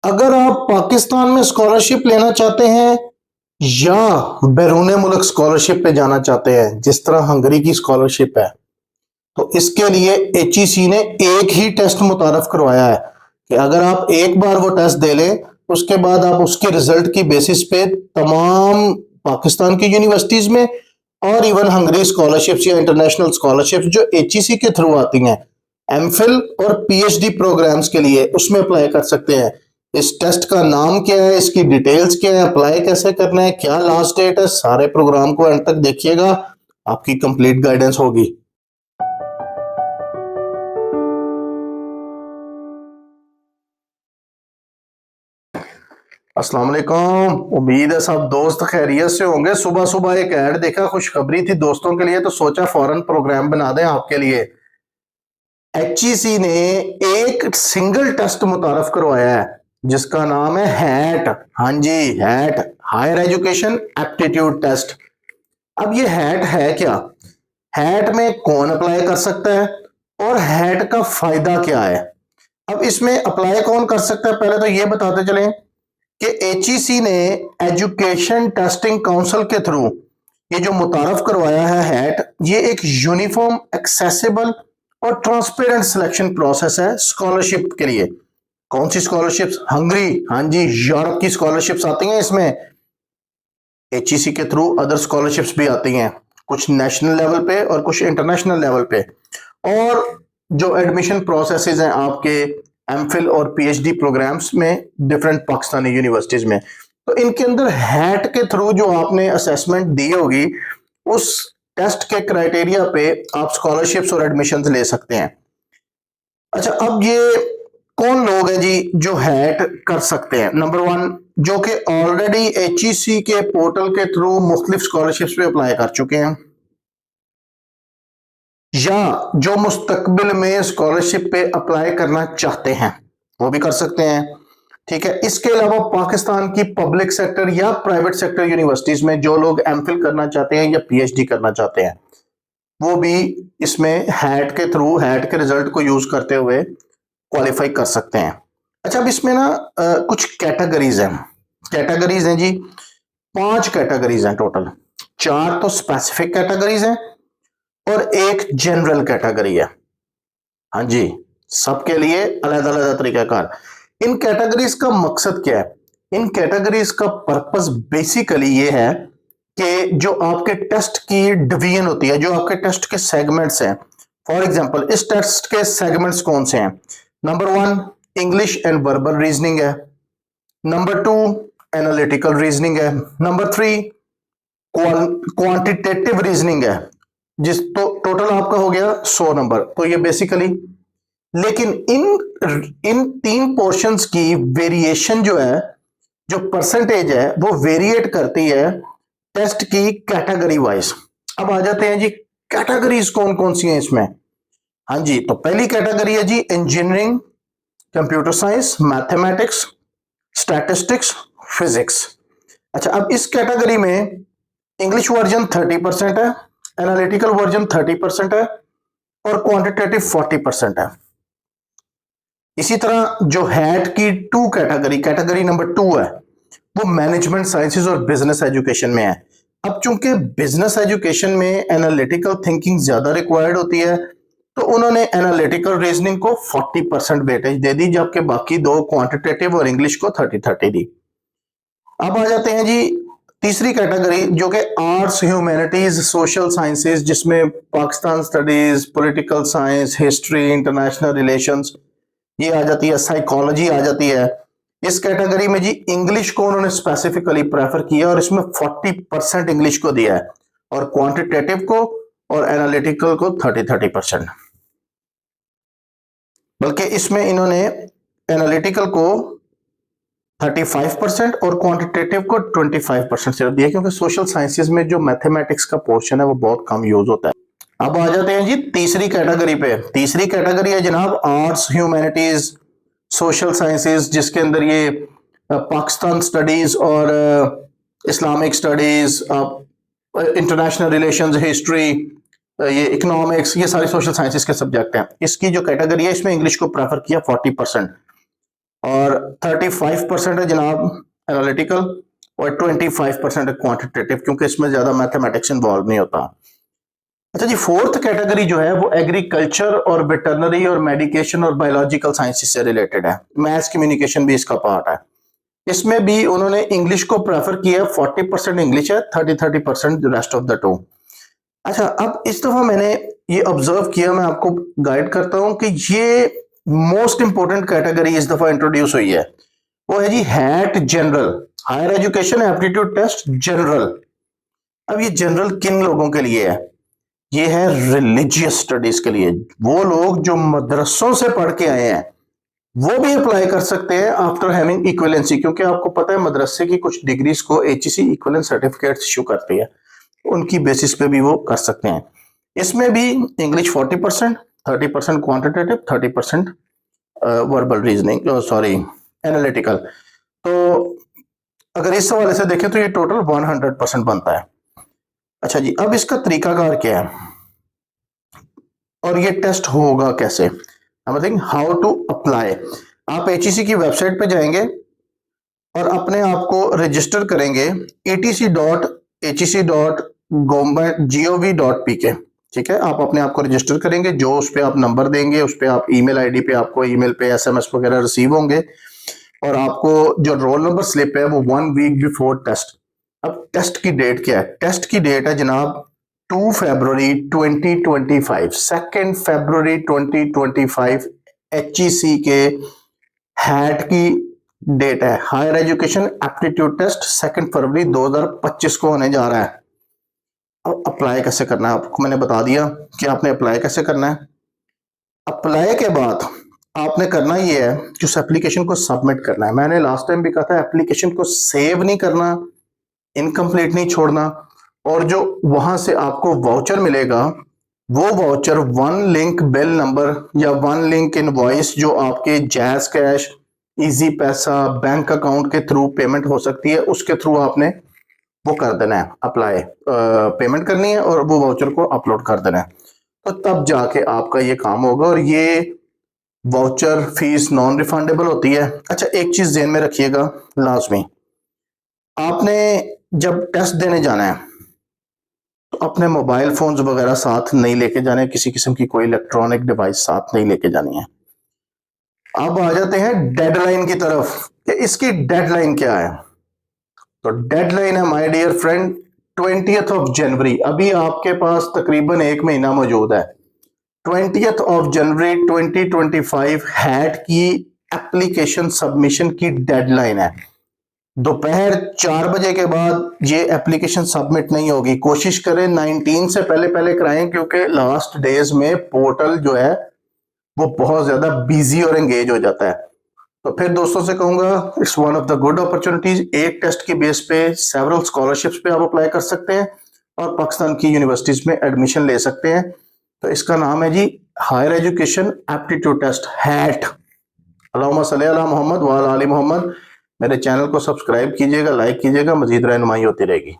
अगर आप पाकिस्तान में स्कॉलरशिप लेना चाहते हैं या बैरून मुल्क स्कॉलरशिप पे जाना चाहते हैं, जिस तरह हंगरी की स्कॉलरशिप है, तो इसके लिए एचईसी ने एक ही टेस्ट मुतारफ करवाया है कि अगर आप एक बार वो टेस्ट दे लें, उसके बाद आप उसके रिजल्ट की बेसिस पे तमाम पाकिस्तान की यूनिवर्सिटीज में और इवन हंगरी स्कॉलरशिप्स या इंटरनेशनल स्कॉलरशिप्स जो एचईसी के थ्रू आती हैं, एमफिल और पीएचडी प्रोग्राम्स के लिए, उसमें अप्लाई कर सकते हैं। इस टेस्ट का नाम क्या है, इसकी डिटेल्स क्या है, अप्लाई कैसे करना है, क्या लास्ट डेट है, सारे प्रोग्राम को एंड तक देखिएगा, आपकी कंप्लीट गाइडेंस होगी। अस्सलाम वालेकुम, उम्मीद है सब दोस्त खैरियत से होंगे। सुबह सुबह एक ऐड देखा, खुशखबरी थी दोस्तों के लिए, तो सोचा फौरन प्रोग्राम बना दें आपके लिए। एचईसी ने एक सिंगल टेस्ट मुतारफ करवाया है जिसका नाम है हैट। हाँ जी, HAT, higher education aptitude test. अब ये हैट है क्या, हैट में कौन अप्लाई कर सकता है और हैट का फायदा क्या है? अब इसमें अप्लाई कौन कर सकता है, पहले तो ये बताते चलें कि एचईसी ने एजुकेशन टेस्टिंग काउंसिल के थ्रू ये जो मुतारफ करवाया है हैट, ये एक यूनिफॉर्म, एक्सेसिबल और ट्रांसपेरेंट सिलेक्शन प्रोसेस है स्कॉलरशिप के लिए। कौन सी स्कॉलरशिप्स? हंगरी, हाँ जी, यूरोप की स्कॉलरशिप्स आती हैं इसमें। एचईसी के थ्रू अदर स्कॉलरशिप्स भी आती हैं, कुछ नेशनल लेवल पे और कुछ इंटरनेशनल लेवल पे। और जो एडमिशन प्रोसेसेस हैं आपके एमफिल और पीएचडी प्रोग्राम्स में डिफरेंट पाकिस्तानी यूनिवर्सिटीज में, तो इनके अंदर हैट के थ्रू जो आपने असेसमेंट दी होगी, उस टेस्ट के क्राइटेरिया पे आप स्कॉलरशिप्स और एडमिशन ले सकते हैं। अच्छा, अब ये कौन लोग हैं जी जो हैट कर सकते हैं? नंबर 1, जो कि ऑलरेडी एचईसी के पोर्टल के थ्रू मुख्तलिफ स्कॉलरशिप्स पे अप्लाई कर चुके हैं, या जो मुस्तकबिल में स्कॉलरशिप पे अप्लाई करना चाहते हैं, वो भी कर सकते हैं। ठीक है, इसके अलावा पाकिस्तान की पब्लिक सेक्टर या प्राइवेट सेक्टर यूनिवर्सिटीज में जो लोग एमफिल करना चाहते हैं या पीएचडी करना चाहते हैं, वो भी इसमें हैट के थ्रू, हैट के रिजल्ट को यूज करते हुए क्वालिफाई कर सकते हैं। अच्छा, अब इसमें ना कुछ कैटेगरीज हैं। कैटेगरीज हैं जी, 5 कैटेगरीज हैं टोटल। 4 तो स्पेसिफिक कैटेगरीज हैं और एक जनरल कैटेगरी है। हाँ जी, सबके लिए अलग अलग तरीकाकार। इन कैटेगरीज का मकसद क्या है? इन कैटेगरीज का पर्पस बेसिकली ये है कि जो आपके टेस्ट की डिवीजन होती है, जो आपके टेस्ट के सेगमेंट्स हैं, फॉर एग्जांपल इस टेस्ट के सेगमेंट्स कौन से हैं? Number 1 English and verbal reasoning है। नंबर 2 एनालिटिकल रीजनिंग है। नंबर 3 क्वांटिटेटिव रीजनिंग है, जिस तो टोटल आपका हो गया 100 नंबर। तो ये बेसिकली, लेकिन इन 3 पोर्शंस की वेरिएशन जो है, जो परसेंटेज है, वो वेरिएट करती है टेस्ट की कैटेगरी वाइज। अब आ जाते हैं जी कैटेगरीज कौन कौन सी हैं इसमें। हाँ जी, तो पहली कैटेगरी है जी engineering, computer science, mathematics, statistics, physics. अच्छा, अब इस कैटेगरी में इंग्लिश वर्जन 30% है, एनालिटिकल वर्जन 30% है और क्वांटिटेटिव 40% है। इसी तरह जो हैट की कैटेगरी नंबर 2 है, वो मैनेजमेंट साइंसेज और बिजनेस एजुकेशन में है। अब चूंकि बिजनेस एजुकेशन में एनालिटिकल थिंकिंग ज्यादा रिक्वायर्ड होती है, तो उन्होंने एनालिटिकल रीजनिंग को 40% वेटेज दे दी, जबकि बाकी 2 क्वांटिटेटिव और इंग्लिश को 30-30 दी। अब आ जाते हैं जी तीसरी कैटेगरी, जो कि आर्ट्स, ह्यूमैनिटीज, सोशल साइंसेज, जिसमें Pakistan studies, political science, history, international relations ये आ जाती है, साइकोलॉजी आ जाती है। इस कैटेगरी में जी इंग्लिश को उन्होंने स्पेसिफिकली प्रेफर किया और इसमें 40% इंग्लिश को दिया है, और क्वांटिटेटिव को और एनालिटिकल को 30-30%। बल्कि इसमें इन्होंने एनालिटिकल को 35% और क्वांटिटेटिव को 25% सिर्फ दिया, क्योंकि सोशल साइंसेज में जो मैथमेटिक्स का पोर्शन है वो बहुत कम यूज होता है। अब आ जाते हैं जी तीसरी कैटेगरी पे। तीसरी कैटेगरी है जनाब आर्ट्स, ह्यूमैनिटीज, सोशल साइंसेज, जिसके अंदर ये पाकिस्तान स्टडीज और Islamic studies, international relations, history, ये इकोनॉमिक्स, ये सारी सोशल साइंसेज के सब्जेक्ट हैं। इसकी जो कैटेगरी है, इसमें इंग्लिश को प्रेफर किया 40%, और 35% है जनाब एनालिटिकल और 25% है क्वांटिटेटिव, क्योंकि इसमें ज्यादा मैथमेटिक्स इन्वॉल्व नहीं होता। अच्छा जी, फोर्थ कैटेगरी जो है वो एग्रीकल्चर और वेटरनरी और मेडिकेशन और बायोलॉजिकल साइंसेस से रिलेटेड है। मैथ्स कम्युनिकेशन भी इसका पार्ट है। इसमें भी उन्होंने इंग्लिश को प्रेफर किया, 40% इंग्लिश है, 30% रेस्ट ऑफ द टू। अच्छा, अब इस दफा मैंने ये ऑब्जर्व किया, मैं आपको गाइड करता हूं कि ये मोस्ट इंपॉर्टेंट कैटेगरी इस दफा इंट्रोड्यूस हुई है, वो है जी HAT general, higher education aptitude test general. अब ये जनरल किन लोगों के लिए है? ये है रिलीजियस स्टडीज के लिए। वो लोग जो मदरसों से पढ़ के आए हैं वो भी अप्लाई कर सकते हैं आफ्टर हैविंग इक्विवेलेंसी, क्योंकि आपको पता है मदरसे की कुछ डिग्रीज को एचईसी इक्विवेलेंट सर्टिफिकेट इशू करती है, उनकी बेसिस पे भी वो कर सकते हैं। इसमें भी English 40%, 30% quantitative, 30% verbal reasoning, sorry analytical. तो अगर इस हवाले से देखें तो ये टोटल 100% बनता है। अच्छा जी, अब इसका तरीकाकार क्या है और ये टेस्ट होगा कैसे? How to apply. आप एचईसी की वेबसाइट पे जाएंगे और अपने आप को रजिस्टर करेंगे etc.hec.government.gov.pk। ठीक है, आप अपने आप को रजिस्टर करेंगे, जो उस पर आप नंबर देंगे उस पर आप ईमेल आईडी पे आपको ईमेल पे एसएमएस वगैरह रिसीव होंगे, और आपको जो रोल नंबर स्लिप है वो 1 वीक बिफोर टेस्ट। अब टेस्ट की डेट क्या है? टेस्ट की डेट है जनाब 2 फरवरी 2025, 2 फरवरी 2025 एचईसी के हैट की डेट है। हायर एजुकेशन एप्टीट्यूड टेस्ट 2 फरवरी 2025 को होने जा रहा है। अब अप्लाई कैसे करना है आपको मैंने बता दिया कि आपने अप्लाई कैसे करना है। अप्लाई के बाद आपने करना ये है कि उस एप्लीकेशन को सबमिट करना है। मैंने लास्ट टाइम भी कहा था एप्लीकेशन को सेव नहीं करना, इनकम्प्लीट नहीं छोड़ना, और जो वहां से आपको वाउचर मिलेगा वो वाउचर 1 लिंक बिल नंबर या 1 लिंक इनवॉइस जो आपके जैज कैश, इजी पैसा, बैंक अकाउंट के थ्रू पेमेंट हो सकती है, उसके थ्रू आपने वो कर देना है, अप्लाई पेमेंट करनी है और वो वाउचर को अपलोड कर देना है। तो तब जाके आपका ये काम होगा, और ये वाउचर फीस नॉन रिफंडेबल होती है। अच्छा, एक चीज ध्यान में रखिएगा लाजमी, आपने जब टेस्ट देने जाना है तो अपने मोबाइल फोन्स वगैरह साथ नहीं लेके जाने, किसी किस्म की कोई इलेक्ट्रॉनिक डिवाइस साथ नहीं लेके जानी है। अब आ जाते हैं डेडलाइन की तरफ कि इसकी डेडलाइन क्या है। तो डेडलाइन है my dear friend 20th of January. अभी आपके पास तकरीबन 1 महीना मौजूद है। 20th ऑफ जनवरी 2025 हैट की एप्लीकेशन सबमिशन की डेडलाइन है। दोपहर 4 बजे के बाद ये एप्लीकेशन सबमिट नहीं होगी। कोशिश करें 19 से पहले पहले कराएं, क्योंकि लास्ट डेज में पोर्टल जो है वो बहुत ज्यादा बिजी और एंगेज हो जाता है। तो फिर दोस्तों से कहूंगा it's one of the good opportunities. एक टेस्ट के बेस पे सेवरल स्कॉलरशिप्स पे आप अप्लाई कर सकते हैं और पाकिस्तान की यूनिवर्सिटीज में एडमिशन ले सकते हैं। तो इसका नाम है जी higher education aptitude test HAT. अल्लाहुम्मा सल्ली अला मोहम्मद व अला आलि मोहम्मद। मेरे चैनल को सब्सक्राइब कीजिएगा, लाइक कीजिएगा, मजीद रहनुमाई होती रहेगी।